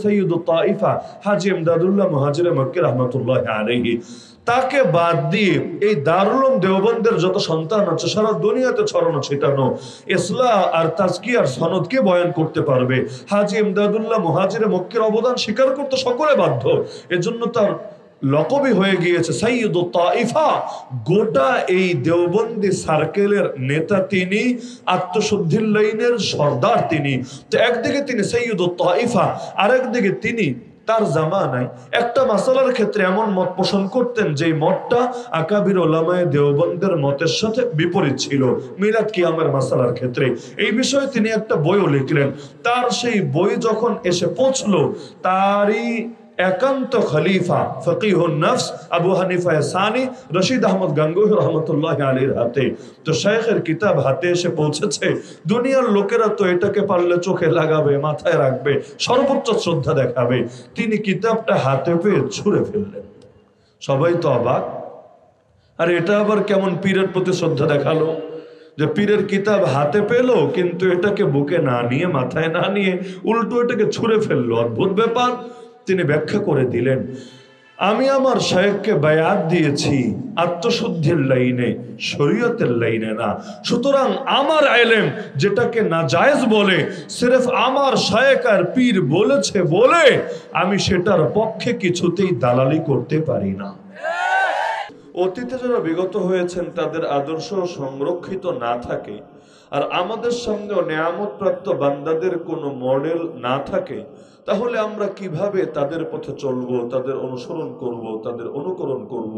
সৈয়দুত তাইফা হাজী ইমদাদুল্লাহ মুহাজির মক্কি রাহমাতুল্লাহি আলাইহি, তাকে বাদ দিয়ে এই দারুল উলুম দেওবন্দের যত সন্তান আছে সারা দুনিয়াতে ছড়ানো ছিটানো ইসলাহ আর তাজকিয়ার সনদ কে বয়ান করতে পারবে? হাজী ইমদাদুল্লাহ মুহাজির মক্কির অবদান স্বীকার করতে সকলে বাধ্য। এজন্য তার লকবই হয়ে গিয়েছে সৈয়দুত তাইফা। গোটা এই দেওবন্দি সার্কেলের নেতা তিনি, আত্মশুদ্ধির লাইনের সর্দার তিনি। তো একদিকে তিনি সৈয়দুত তাইফা, আরেকদিকে তিনি তার জামানায় একটা মাসালার ক্ষেত্রে এমন মত পোষণ করতেন যে মতটা আকাবির ওলামায়ে দেওবন্দের মতের সাথে বিপরীত ছিল মিলাদ কিয়ামের মাসালার ক্ষেত্রে। এই বিষয়ে তিনি একটা বইও লিখলেন। তার সেই বই যখন এসে পৌঁছলো, তারই একান্ত খলিফা ফকিহুন নফস আবু হানিফা সানি রশিদ আহমদ গাঙ্গুহি রহমতুল্লাহি আলাইহির হাতে, তো শাইখের কিতাব হাতে এসে পৌঁছেছে। দুনিয়ার লোকেরা তো এটাকে পারলে চোখে লাগাবে, মাথায় রাখবে, সর্বোচ্চ শ্রদ্ধা দেখাবে। তিনি কিতাবটা হাতে পেয়ে ছুঁড়ে ফেললেন। সবাই তো অবাক, আর এটা আবার কেমন পীরের প্রতি শ্রদ্ধা দেখালো যে পীরের কিতাব হাতে পেলো কিন্তু এটাকে বুকে না নিয়ে, মাথায় না নিয়ে উল্টো এটাকে ছুঁড়ে ফেললো। অদ্ভুত ব্যাপার। তিনি ব্যাখ্যা করে দিলেন, আমি আমার শায়েখকে বায়াত দিয়েছি আত্মশুদ্ধির লাইনে, শরীয়তের লাইনে না। সুতরাং আমার ইলম যেটাকে নাজায়েজ বলে সির্ফ আমার শায়েখ আর পীর বলেছে বলে আমি সেটার পক্ষে কিছুতেই দালালি করতে পারি না। অতীতে যারা বিগত হয়েছেন তাদের আদর্শ সংরক্ষিত না থাকে, আর আমাদের সামনেও নেয়ামত প্রাপ্ত বান্দাদের কোনো মডেল না থাকে, তাহলে আমরা কিভাবে তাদের পথে চলবো, তাদের অনুসরণ করব, তাদের অনুকরণ করব?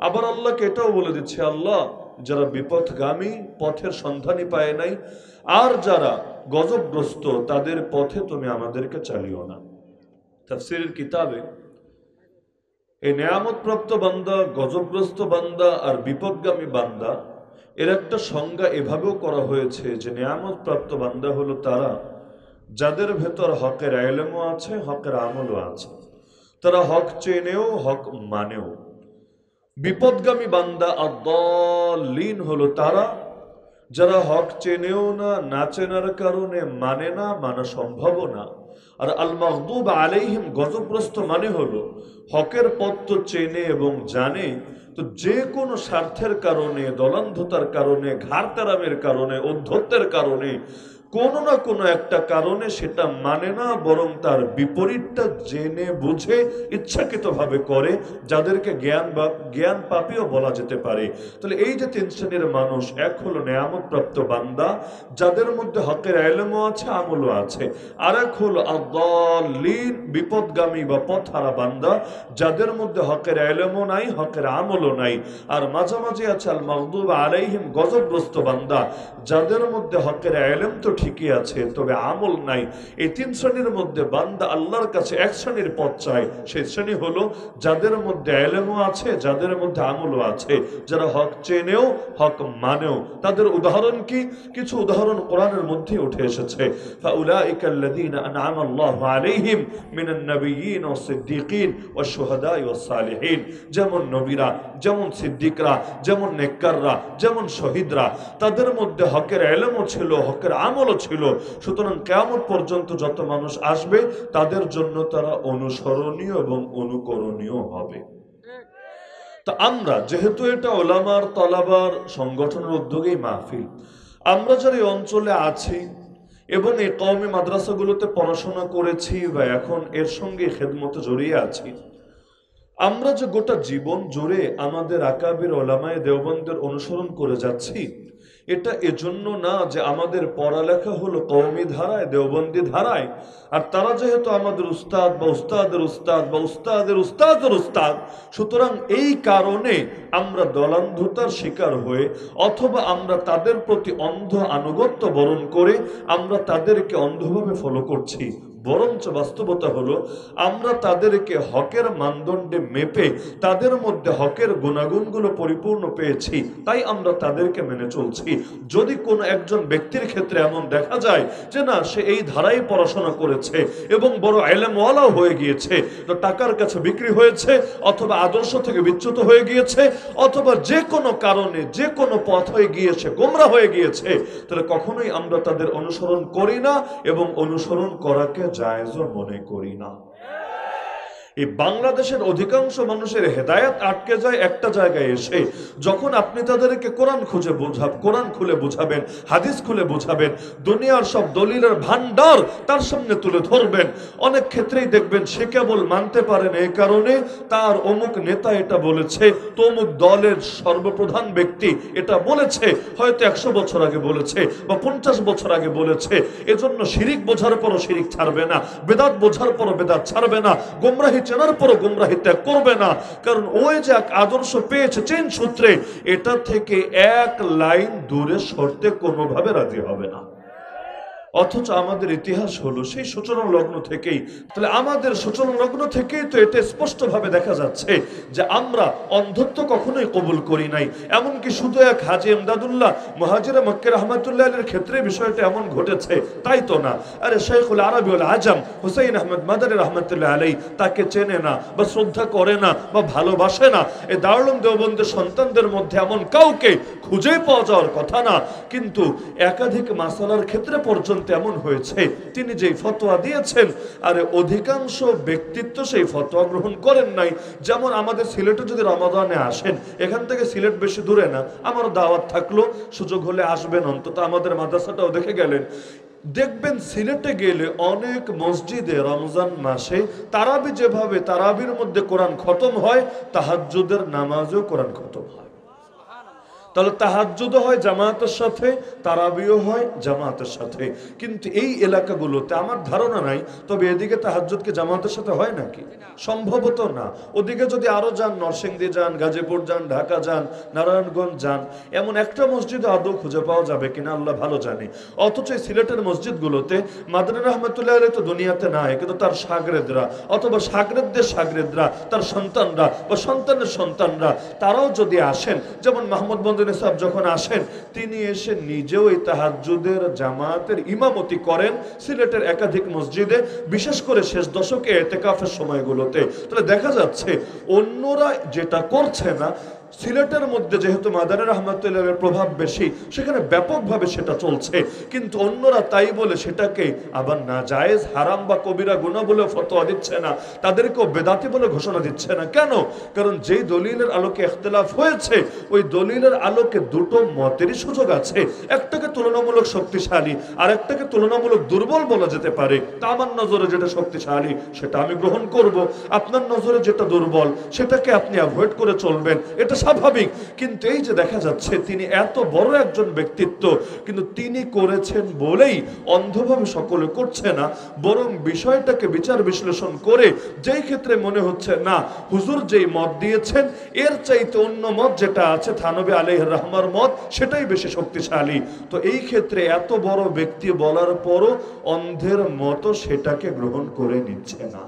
আবার আল্লাহকে এটাও বলে দিচ্ছে, আল্লাহ যারা বিপথগামী, পথের সন্ধানই পায় নাই, আর যারা গজবগ্রস্ত তাদের পথে তুমি আমাদেরকে চালিও না। তাফসীরের কিতাবে এই নেয়ামত প্রাপ্ত বান্দা, গজবগ্রস্ত বান্দা আর বিপদগামী বান্দা এর একটা সংজ্ঞা এভাবেও করা হয়েছে যে নেয়ামত প্রাপ্ত বান্দা হলো তারা যাদের ভেতর হকের ইলমও আছে, হকের আমলও আছে, তারা হক চেনেও হক মানেও। বিপদগামী বান্দা আদ-দাল্লিন হলো তারা যারা হক চেনেও না, না চেনার কারণে মানে না, মানা সম্ভব না। আর আল মাগদুব আলাইহিম গজবগ্রস্ত মানে হলো হকের পথ তো চেনে এবং জানে, তো যে কোনো স্বার্থের কারণে, দলান্ধতার কারণে, ঘাড়তারামের কারণে, অধ্যত্বের কারণে, কোনো না কোনো একটা কারণে সেটা মানে না, বরং তার বিপরীতটা জেনে বুঝে ইচ্ছাকৃতভাবে করে, যাদেরকে জ্ঞান পাপীও বলা যেতে পারে। তাহলে এই যে তিন শ্রেণীর মানুষ, এক হলো নেয়ামত প্রাপ্ত বান্দা যাদের মধ্যে হকের ইলমও আছে, আমলও আছে, আর এক হলো আদ-দাল্লিন বিপদগামী বা পথহারা বান্দা যাদের মধ্যে হকের ইলমও নাই, হকের আমলও নাই, আর মাঝামাঝি আছে আল মাগদুব আলাইহিম গজবগ্রস্ত বান্দা যাদের মধ্যে হকের ইলম তো ঠিকই আছে তবে আমল নাই। এই তিন শ্রেণীর মধ্যে বান্দা আল্লাহর কাছে এক শ্রেণীর পথ চায়, সেই শ্রেণী হলো যাদের মধ্যে ইলমও আছে, যাদের মধ্যে আমলও আছে, যারা হক চেনেও হক মানেও। তাদের উদাহরণ কি? কিছু উদাহরণ কোরআনের মধ্যে উঠে এসেছে। ফাউলাইকা আল্লাযীনা আনআমা আল্লাহু আলাইহিম মিনান নাবিয়্যিন ওয়াস সিদ্দীকিন ওয়াশ শুহাদাই ওয়াস সালিহিন। যেমন নবীরা, যেমন সিদ্দিকরা, যেমন নেককাররা, যেমন শহীদরা, তাদের মধ্যে হকের ইলমও ছিল, হকের আমলও ছিল। সুতরাং কিয়ামত পর্যন্ত যত মানুষ আসবে তাদের জন্য তারা অনুসরণীয় এবং অনুকরণীয় হবে। তা আমরা যেহেতু এটা ওলামার তলাবার সংগঠনের উদ্যোগেই মাহফিল, আমরা যারা এই অঞ্চলে আছি এবং এই কওমি মাদ্রাসাগুলোতে পড়াশোনা করেছি বা এখন এর সঙ্গে খেদমতে জড়িয়ে আছি, আমরা যে গোটা জীবন জুড়ে আমাদের আকাবির ওলামায়ে দেওবন্দের অনুসরণ করে যাচ্ছি, এটা এজন্য না যে আমাদের পড়ালেখা হলো কওমি ধারায়, দেওবন্দি ধারায়, আর তারা যেহেতু আমাদের উস্তাদ বা উস্তাদের উস্তাদ বা উস্তাদের উস্তাদের উস্তাদ, সুতরাং এই কারণে আমরা দলান্ধতার শিকার হয়ে অথবা আমরা তাদের প্রতি অন্ধ আনুগত্য বরণ করে আমরা তাদেরকে অন্ধভাবে ফলো করছি। বরঞ্চ বাস্তবতা হলো আমরা তাদেরকে হকের মানদণ্ডে মেপে তাদের মধ্যে হকের গুণাগুণগুলো পরিপূর্ণ পেয়েছি, তাই আমরা তাদেরকে মেনে চলছি। যদি কোনো একজন ব্যক্তির ক্ষেত্রে এমন দেখা যায় যে না, সে এই ধারায় পড়াশোনা করেছে এবং বড় ইলমওয়ালাও হয়ে গিয়েছে, তো টাকার কাছে বিক্রি হয়েছে অথবা আদর্শ থেকে বিচ্যুত হয়ে গিয়েছে অথবা যে কোনো কারণে যে কোনো পথ হয়ে গিয়েছে, গোমরা হয়ে গিয়েছে, তাহলে কখনোই আমরা তাদের অনুসরণ করি না এবং অনুসরণ করাকে জায়েজও মনে করি না। এই বাংলাদেশের অধিকাংশ মানুষের হেদায়েত আটকে যায় একটা জায়গায় এসে, যখন আপনি তাদেরকে কোরআন খুলে বুঝাবেন, হাদিস খুলে বুঝাবেন, দুনিয়ার সব দলিলের ভান্ডার তার সামনে তুলে ধরবেন। অনেক ক্ষেত্রেই দেখবেন সে কেবল মানতে পারেন এই কারণে তার অমুক নেতা এটা বলেছে, তো অমুক দলের সর্বপ্রধান ব্যক্তি এটা বলেছে, হয়তো 100 বছর আগে বলেছে বা 50 বছর আগে বলেছে। এজন্য শিরিক বোঝার পরও শিরিক ছাড়বে না, বেদাত বোঝার পরও বেদাত ছাড়বে না, গোমরাহি চেনার পরও গোমরাহি ত্যাগ করবে না। কারণ ওই যে এক আদর্শ পেয়েছে চেন সূত্রে, এটা থেকে এক লাইন দূরে সরতে কোনোভাবে রাজি হবে না। অথচ আমাদের ইতিহাস হলো সেই সূচনা লগ্ন থেকেই। তাহলে আমাদের সূচনা লগ্ন থেকেই তো এটা স্পষ্টভাবে দেখা যাচ্ছে যে আমরা অন্ধত্ব কখনোই কবুল করি নাই। এমনকি শুধু এক হাজী ইমদাদুল্লাহ মুহাজিরে মক্কা রাহমাতুল্লাহ আলাইহির ক্ষেত্রে বিষয়টা এমন ঘটেছে তাই তো না। আরে শাইখুল আরবি ওয়াল আজম হুসাইন আহমদ মাদানী রাহমাতুল্লাহ আলাইহি তাকে চেনে না বা শ্রদ্ধা করে না বা ভালোবাসে না। এই দারুল উলুম দেওবন্দের সন্তানদের মধ্যে এমন কাউকে খুঁজে পাওয়া যাওয়ার কথা না, কিন্তু একাধিক মাসালার ক্ষেত্রে পর্যন্ত এমন হয়েছে তিনি যেই ফতোয়া দিয়েছেন, আরে অধিকাংশ ব্যক্তিত্ব সেই ফতোয়া গ্রহণ করেন নাই। যেমন আমাদের সিলেটে যদি রমাদানে আসেন, এখান থেকে সিলেট বেশি দূরে না, আমার দাওয়াত থাকলো, সুযোগ হলে আসবেন, অন্তত আমাদের মাদ্রাসাটাও দেখে গেলেন। দেখবেন সিলেটে গেলে অনেক মসজিদে রমজান মাসে তারাবি, যেভাবে তারাবির মধ্যে কোরআন খতম হয়, তাহাজ্জুদের নামাজেও কোরআন খতম হয়। তাহলে তাহাজ্জুদও হয় জামাতের সাথে, তারাবিও হয় জামাতের সাথে। কিন্তু এই এলাকাগুলোতে আমার ধারণা নাই, তবে এদিকে তাহাজ্জুদ কি জামাতের সাথে হয় নাকি? সম্ভবত না। ওদিকে যদি আরো যান, নরসিংদী যান, গাজীপুর যান, ঢাকা যান, নারায়ণগঞ্জ যান, এমন একটা মসজিদে আদৌ খুঁজে পাওয়া যাবে কিনা আল্লাহ ভালো জানে। অথচ এই সিলেটের মসজিদগুলোতে মাদানী রাহমাতুল্লাহ আলাইহি তো দুনিয়াতে নাই, কিন্তু তার শাগরেদরা অথবা শাগরেদদের শাগরেদরা, তার সন্তানরা বা সন্তানের সন্তানরা, তারাও যদি আসেন, যেমন মাহমুদ সাহেব যখন আসেন, তিনি এসে নিজেও এই তাহাজ্জুদের জামাতের ইমামতি করেন সিলেটের একাধিক মসজিদে, বিশেষ করে শেষ দশকে ইতিকাফের সময়গুলোতে। তাহলে দেখা যাচ্ছে অন্যরা যেটা করছে না, সিলেটের মধ্যে যেহেতু মাদানী রাহমাতুল্লাহের প্রভাব বেশি, সেখানে ব্যাপকভাবে সেটা চলছে। কিন্তু অন্যরা তাই বলে সেটাকে আবার নাজায়েজ, হারাম বা কবিরা গুনাহ বলে ফতোয়া দিচ্ছে না, তাদেরকেও বেদাতি বলে ঘোষণা দিচ্ছে না। কেন? কারণ যেই দলিলের আলোকে ইখতিলাফ হয়েছে, ওই দলিলের আলোকে দুটো মতেরই সুযোগ আছে। একটাকে তুলনামূলক শক্তিশালী, আর একটাকে তুলনামূলক দুর্বল বলা যেতে পারে। তা আমার নজরে যেটা শক্তিশালী সেটা আমি গ্রহণ করব, আপনার নজরে যেটা দুর্বল সেটাকে আপনি অ্যাভয়েড করে চলবেন, এটা স্বাভাবিক। কিন্তু এই যে দেখা যাচ্ছে তিনি এত বড় একজন ব্যক্তিত্ব, কিন্তু তিনি করেছেন বলেই অন্ধভাবে সকলে করছে না, বরং বিষয়টাকে বিচার বিশ্লেষণ করে যেই ক্ষেত্রে মনে হচ্ছে না হুজুর যেই মত দিয়েছেন এর চাইতে অন্য মত যেটা আছে থানবী আলাইহির রহমার মত, সেটাই বেশি শক্তিশালী, তো এই ক্ষেত্রে এত বড় ব্যক্তি বলার পরও অন্ধের মতো সেটাকে গ্রহণ করে নিচ্ছে না।